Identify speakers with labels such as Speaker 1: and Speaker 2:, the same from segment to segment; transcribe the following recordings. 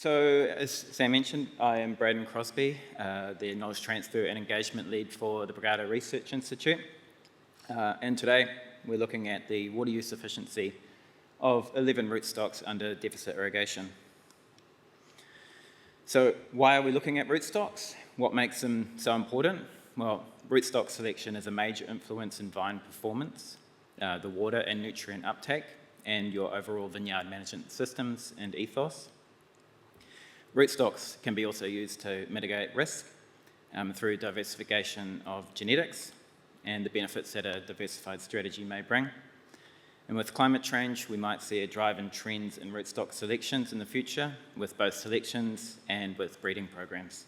Speaker 1: So, as Sam mentioned, I am Braden Crosby, the Knowledge Transfer and Engagement Lead for the Brigada Research Institute. And today we're looking at the water use efficiency of 11 rootstocks under deficit irrigation. So, why are we looking at rootstocks? What makes them so important? Well, rootstock selection is a major influence in vine performance, the water and nutrient uptake, and your overall vineyard management systems and ethos. Rootstocks can be also used to mitigate risk through diversification of genetics and the benefits that a diversified strategy may bring. And with climate change, we might see a drive in trends in rootstock selections in the future, with both selections and with breeding programs.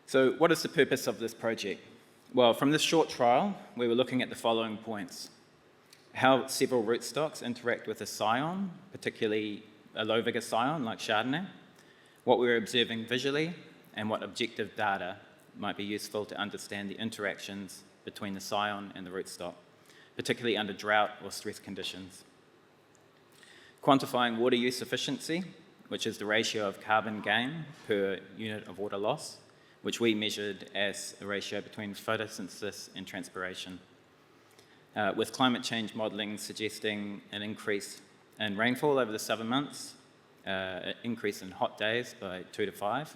Speaker 1: So what is the purpose of this project? Well, from this short trial, we were looking at the following points: how several rootstocks interact with a scion, particularly a low vigor scion like Chardonnay, what we were observing visually, and what objective data might be useful to understand the interactions between the scion and the rootstock, particularly under drought or stress conditions. Quantifying water use efficiency, which is the ratio of carbon gain per unit of water loss, which we measured as a ratio between photosynthesis and transpiration. With climate change modelling suggesting an increase in rainfall over the summer months, an increase in hot days by 2 to 5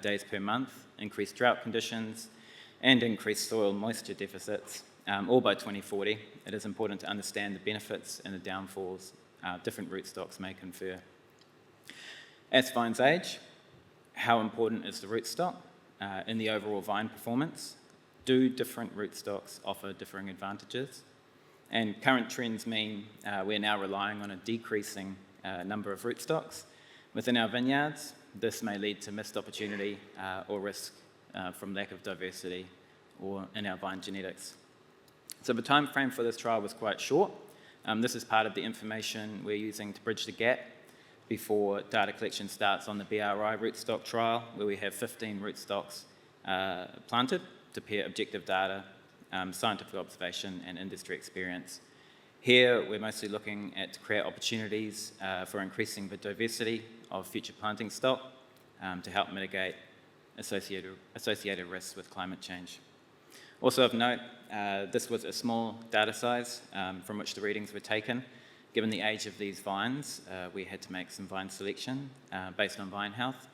Speaker 1: days per month, increased drought conditions, and increased soil moisture deficits, all by 2040, it is important to understand the benefits and the downfalls different rootstocks may confer. As vines age, how important is the rootstock in the overall vine performance? Do different rootstocks offer differing advantages? And current trends mean we're now relying on a decreasing number of rootstocks within our vineyards. This may lead to missed opportunity or risk from lack of diversity or in our vine genetics. So the time frame for this trial was quite short. This is part of the information we're using to bridge the gap before data collection starts on the BRI rootstock trial, where we have 15 rootstocks planted to pair objective data, scientific observation, and industry experience. Here, we're mostly looking at to create opportunities for increasing the diversity of future planting stock to help mitigate associated risks with climate change. Also of note, this was a small data size from which the readings were taken. Given the age of these vines, we had to make some vine selection based on vine health.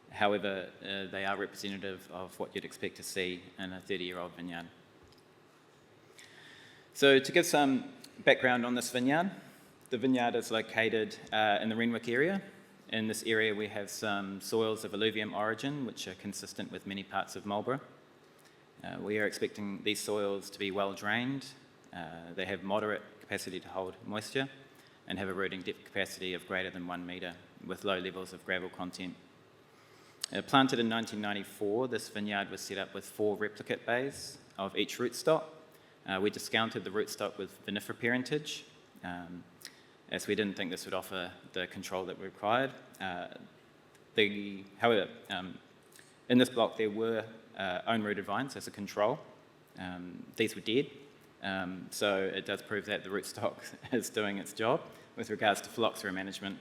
Speaker 1: However, they are representative of what you'd expect to see in a 30-year-old vineyard. So to give some background on this vineyard, the vineyard is located in the Renwick area. In this area we have some soils of alluvium origin which are consistent with many parts of Marlborough. We are expecting these soils to be well drained. They have moderate capacity to hold moisture and have a rooting depth capacity of greater than 1 metre with low levels of gravel content. Planted in 1994, this vineyard was set up with 4 replicate bays of each rootstock. We discounted the rootstock with vinifera parentage, as we didn't think this would offer the control that we required. However, in this block there were own-rooted vines as a control. These were dead, so it does prove that the rootstock is doing its job with regards to phylloxera management.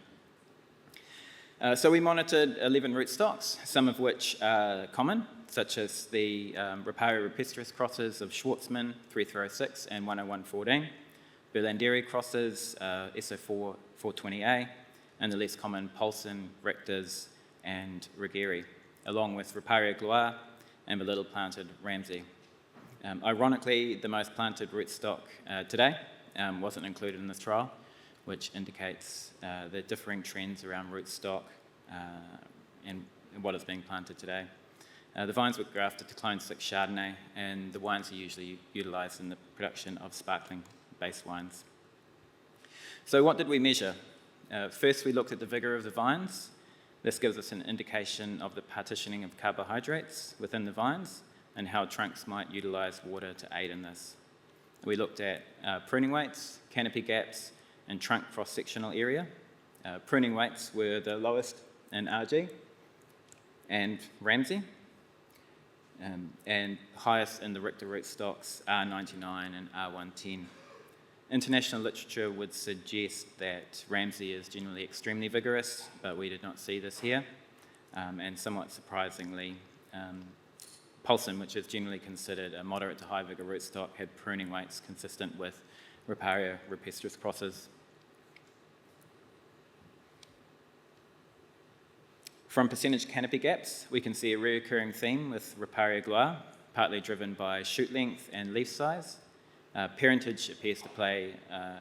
Speaker 1: So we monitored 11 rootstocks, some of which are common, such as the Riparia Rupestris crosses of Schwartzman 3306 and 10114, Berlanderi crosses SO4 420A, and the less common Paulson, Richters, and Rigeri, along with Riparia Gloire and the little planted Ramsey. Ironically, the most planted rootstock today wasn't included in this trial, which indicates the differing trends around rootstock and what is being planted today. The vines were grafted to clone 6 Chardonnay, and the wines are usually utilised in the production of sparkling base wines. So what did we measure? First, we looked at the vigour of the vines. This gives us an indication of the partitioning of carbohydrates within the vines and how trunks might utilise water to aid in this. We looked at pruning weights, canopy gaps, and trunk cross-sectional area. Pruning weights were the lowest in RG and Ramsey, and highest in the Richter rootstocks R99 and R110. International literature would suggest that Ramsay is generally extremely vigorous, but we did not see this here. And somewhat surprisingly, Paulson, which is generally considered a moderate to high vigor rootstock, had pruning weights consistent with Riparia Rupestris crosses. From percentage canopy gaps, we can see a recurring theme with Riparia gloire, partly driven by shoot length and leaf size. Parentage appears to play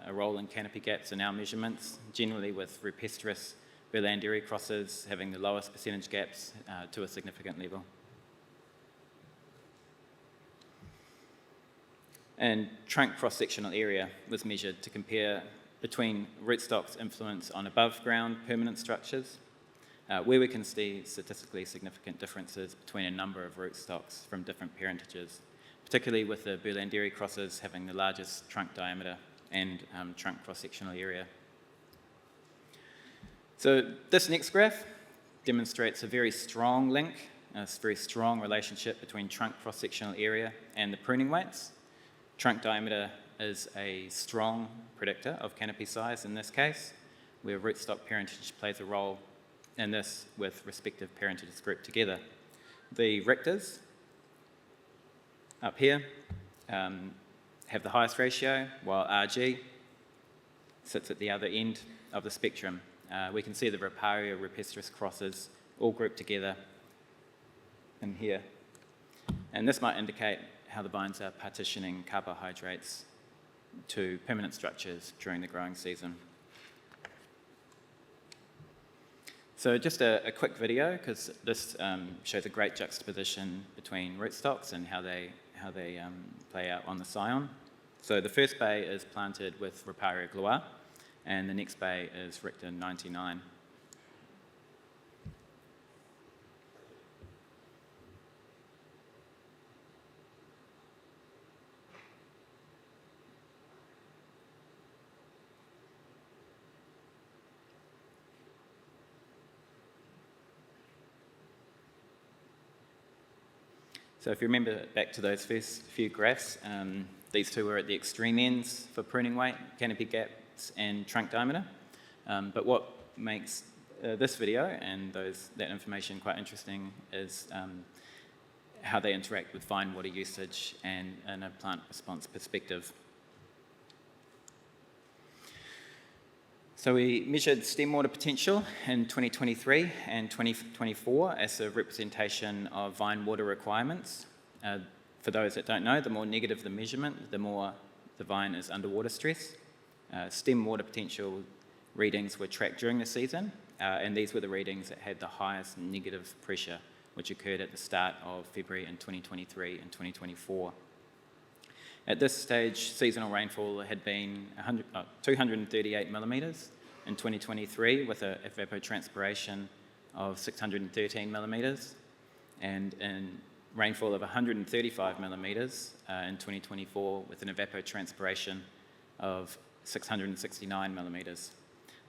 Speaker 1: a role in canopy gaps in our measurements, generally with Rupestris Berlanderi crosses having the lowest percentage gaps to a significant level. And trunk cross-sectional area was measured to compare between rootstock's influence on above-ground permanent structures, where we can see statistically significant differences between a number of rootstocks from different parentages, particularly with the Berlanderi crosses having the largest trunk diameter and trunk cross-sectional area. So this next graph demonstrates a very strong link, a very strong relationship between trunk cross-sectional area and the pruning weights. Trunk diameter is a strong predictor of canopy size in this case, where rootstock parentage plays a role in this with respective parentages grouped together. The Richter's up here have the highest ratio, while RG sits at the other end of the spectrum. We can see the Riparia Rupestris crosses all grouped together in here. And this might indicate how the vines are partitioning carbohydrates to permanent structures during the growing season. So just a quick video, because this shows a great juxtaposition between rootstocks and how they play out on the scion. So the first bay is planted with Riparia gloire, and the next bay is Richter 99. So if you remember back to those first few graphs, these two were at the extreme ends for pruning weight, canopy gaps, and trunk diameter. But what makes this video and that information quite interesting is how they interact with fine water usage and in a plant response perspective. So we measured stem water potential in 2023 and 2024 as a representation of vine water requirements. For those that don't know, the more negative the measurement, the more the vine is under water stress. Stem water potential readings were tracked during the season, and these were the readings that had the highest negative pressure, which occurred at the start of February in 2023 and 2024. At this stage, seasonal rainfall had been 238 millimetres in 2023 with an evapotranspiration of 613 millimetres, and in rainfall of 135 millimetres in 2024 with an evapotranspiration of 669 millimetres.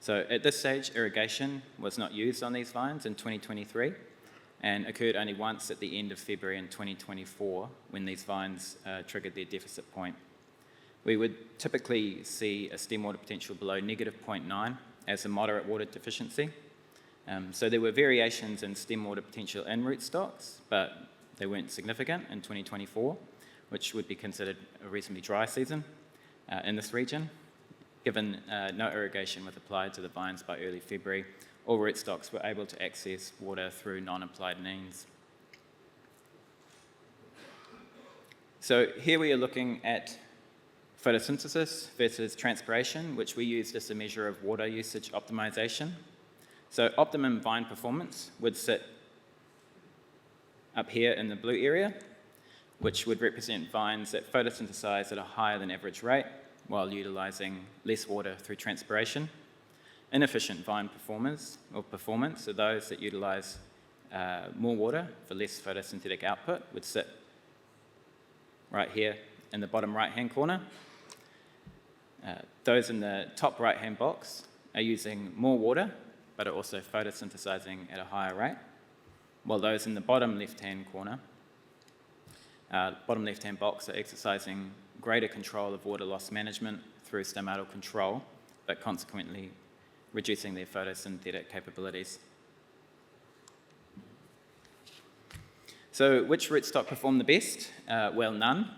Speaker 1: So at this stage, irrigation was not used on these vines in 2023 and occurred only once at the end of February in 2024 when these vines triggered their deficit point. We would typically see a stem water potential below negative 0.9 as a moderate water deficiency. So there were variations in stem water potential in rootstocks, but they weren't significant in 2024, which would be considered a reasonably dry season in this region. Given no irrigation was applied to the vines by early February, all rootstocks were able to access water through non-applied means. So here we are looking at photosynthesis versus transpiration, which we used as a measure of water usage optimization. So optimum vine performance would sit up here in the blue area, which would represent vines that photosynthesize at a higher than average rate while utilizing less water through transpiration. Inefficient vine performance are those that utilize more water for less photosynthetic output, would sit right here in the bottom right-hand corner. Those in the top right-hand box are using more water, but are also photosynthesizing at a higher rate, while those in the bottom left-hand corner, bottom left-hand box are exercising greater control of water loss management through stomatal control, but consequently reducing their photosynthetic capabilities. So which rootstock performed the best? Well, none.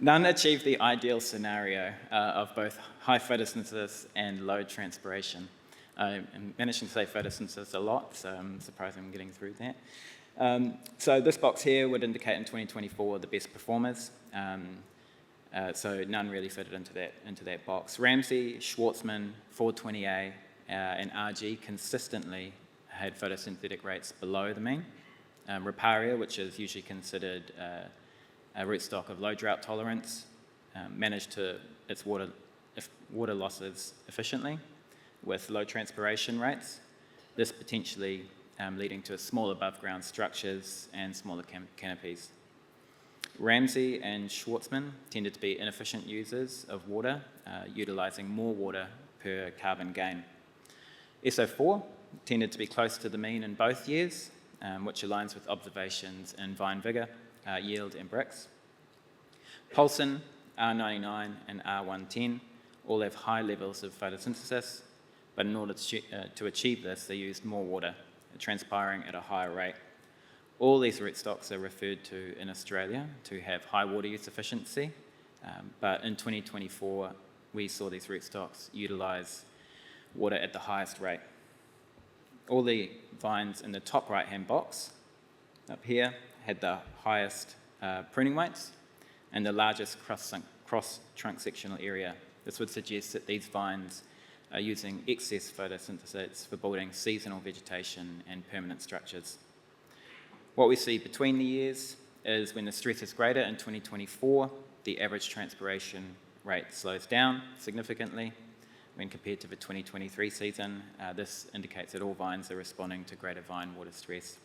Speaker 1: None achieved the ideal scenario of both high photosynthesis and low transpiration. I'm managing to say photosynthesis a lot, so I'm surprised I'm getting through that. So this box here would indicate in 2024 the best performers. So none really fitted into that box. Ramsay, Schwartzman, 420A, and RG consistently had photosynthetic rates below the mean. Riparia, which is usually considered a rootstock of low drought tolerance, managed its water losses efficiently with low transpiration rates, this potentially leading to small above ground structures and smaller canopies. Ramsay and Schwartzman tended to be inefficient users of water, utilising more water per carbon gain. SO4 tended to be close to the mean in both years, which aligns with observations in vine vigour, yield and bricks. Paulson, R99 and R110 all have high levels of photosynthesis, but in order to achieve this, they used more water, transpiring at a higher rate. All these rootstocks are referred to in Australia to have high water use efficiency, but in 2024, we saw these rootstocks utilise water at the highest rate. All the vines in the top right-hand box up here had the highest pruning weights and the largest cross-trunk sectional area. This would suggest that these vines are using excess photosynthesis for building seasonal vegetation and permanent structures. What we see between the years is when the stress is greater in 2024, the average transpiration rate slows down significantly. When compared to the 2023 season, this indicates that all vines are responding to greater vine water stress.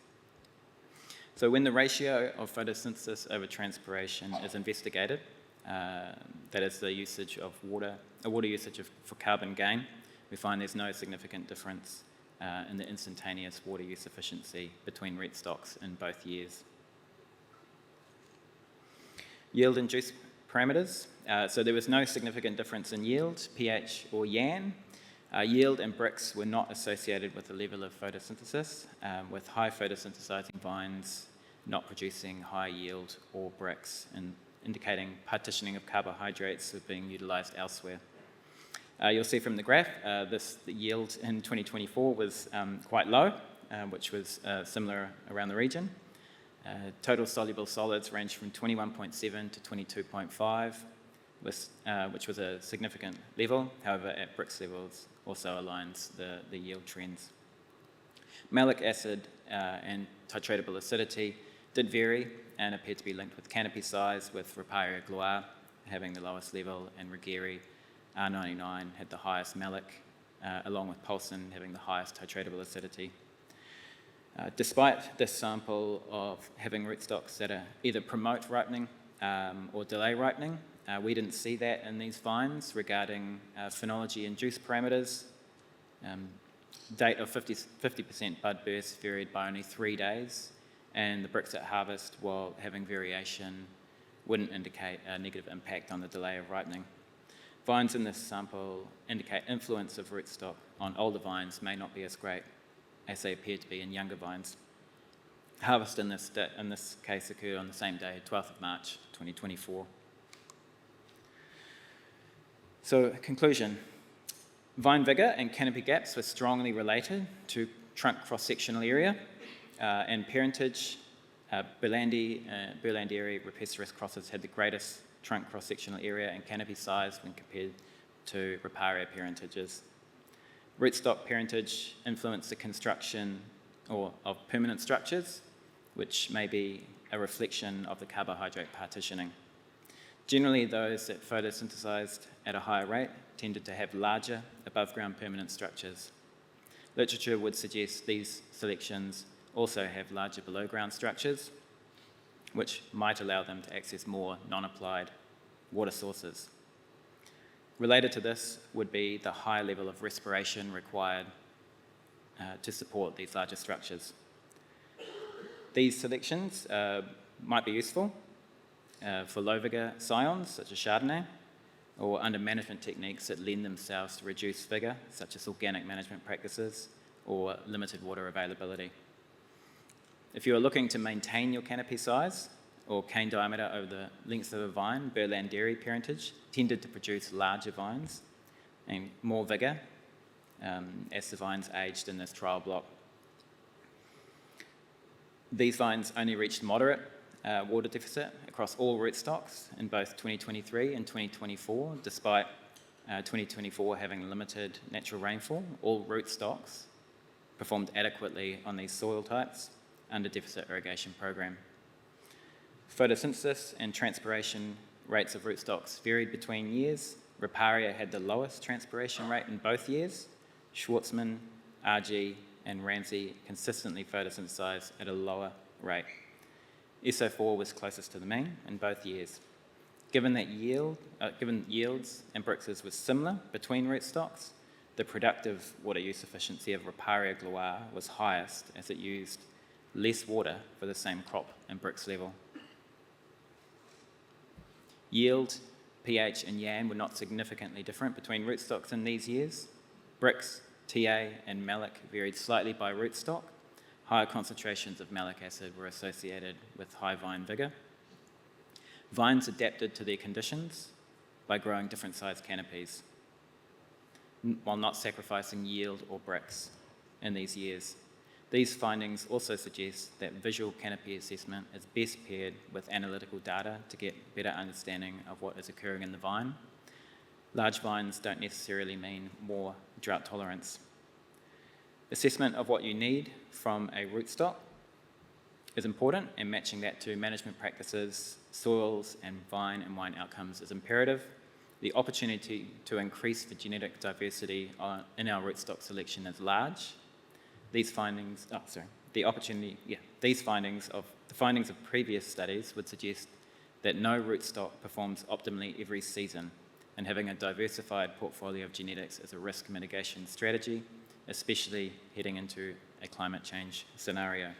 Speaker 1: So when the ratio of photosynthesis over transpiration is investigated, that is the usage of water usage for carbon gain, we find there's no significant difference in the instantaneous water use efficiency between rootstocks in both years. Yield and juice parameters. So there was no significant difference in yield, pH or YAN. Yield and bricks were not associated with the level of photosynthesis, with high photosynthesizing vines not producing high yield or bricks, and indicating partitioning of carbohydrates are being utilised elsewhere. You'll see from the graph, the yield in 2024 was quite low, which was similar around the region. Total soluble solids ranged from 21.7 to 22.5, which was a significant level. However, at bricks levels also aligns the yield trends. Malic acid and titratable acidity did vary and appeared to be linked with canopy size, with Riparia gloire having the lowest level and Regeri R99 had the highest malic, along with Paulson having the highest titratable acidity. Despite this sample of having rootstocks that are either promote ripening or delay ripening, we didn't see that in these vines regarding phenology and juice parameters. Date of 50% bud burst varied by only 3 days, and the bricks at harvest, while having variation, wouldn't indicate a negative impact on the delay of ripening. Vines in this sample indicate influence of rootstock on older vines may not be as great as they appear to be in younger vines. Harvest in this case occurred on the same day, 12th of March, 2024. So, conclusion. Vine vigour and canopy gaps were strongly related to trunk cross-sectional area and parentage. Burlandieri Rupestris crosses had the greatest trunk cross-sectional area and canopy size when compared to Riparia parentages. Rootstock parentage influenced the construction of permanent structures, which may be a reflection of the carbohydrate partitioning. Generally, those that photosynthesized at a higher rate tended to have larger above-ground permanent structures. Literature would suggest these selections also have larger below-ground structures, which might allow them to access more non-applied water sources. Related to this would be the high level of respiration required to support these larger structures. These selections might be useful for low vigour scions, such as Chardonnay, or under management techniques that lend themselves to reduced vigour, such as organic management practices or limited water availability. If you are looking to maintain your canopy size or cane diameter over the length of a vine, Berlanderi parentage tended to produce larger vines and more vigour as the vines aged in this trial block. These vines only reached moderate water deficit across all rootstocks in both 2023 and 2024, despite 2024 having limited natural rainfall. All rootstocks performed adequately on these soil types under deficit irrigation program. Photosynthesis and transpiration rates of rootstocks varied between years. Riparia had the lowest transpiration rate in both years. Schwartzman, RG, and Ramsey consistently photosynthesized at a lower rate. SO4 was closest to the mean in both years. Given yields and Brix's was similar between rootstocks, the productive water use efficiency of Riparia gloire was highest as it used less water for the same crop and Brix level. Yield, pH, and YAM were not significantly different between rootstocks in these years. Brix, TA, and malic varied slightly by rootstock. Higher concentrations of malic acid were associated with high vine vigour. Vines adapted to their conditions by growing different sized canopies, while not sacrificing yield or Brix in these years. These findings also suggest that visual canopy assessment is best paired with analytical data to get better understanding of what is occurring in the vine. Large vines don't necessarily mean more drought tolerance. Assessment of what you need from a rootstock is important, and matching that to management practices, soils, and vine outcomes is imperative. The opportunity to increase the genetic diversity in our rootstock selection is large. The findings of previous studies would suggest that no rootstock performs optimally every season, and having a diversified portfolio of genetics is a risk mitigation strategy, especially heading into a climate change scenario.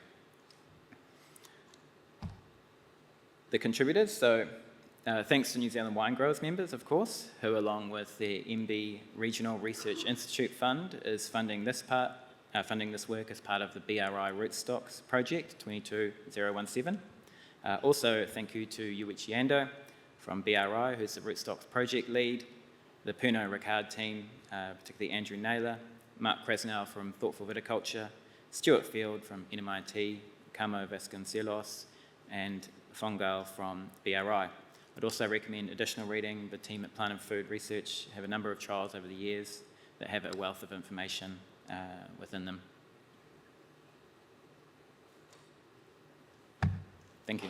Speaker 1: The contributors, thanks to New Zealand Wine Growers members, of course, who along with the MB Regional Research Institute Fund is funding this work as part of the BRI Rootstocks project 22017. Also, thank you to Yuichi Ando from BRI, who's the Rootstocks project lead, the Pernod Ricard team, particularly Andrew Naylor, Mark Krasnow from Thoughtful Viticulture, Stuart Field from NMIT, Camo Vasconcelos, and Fongal from BRI. I'd also recommend additional reading. The team at Plant and Food Research have a number of trials over the years that have a wealth of information within them. Thank you.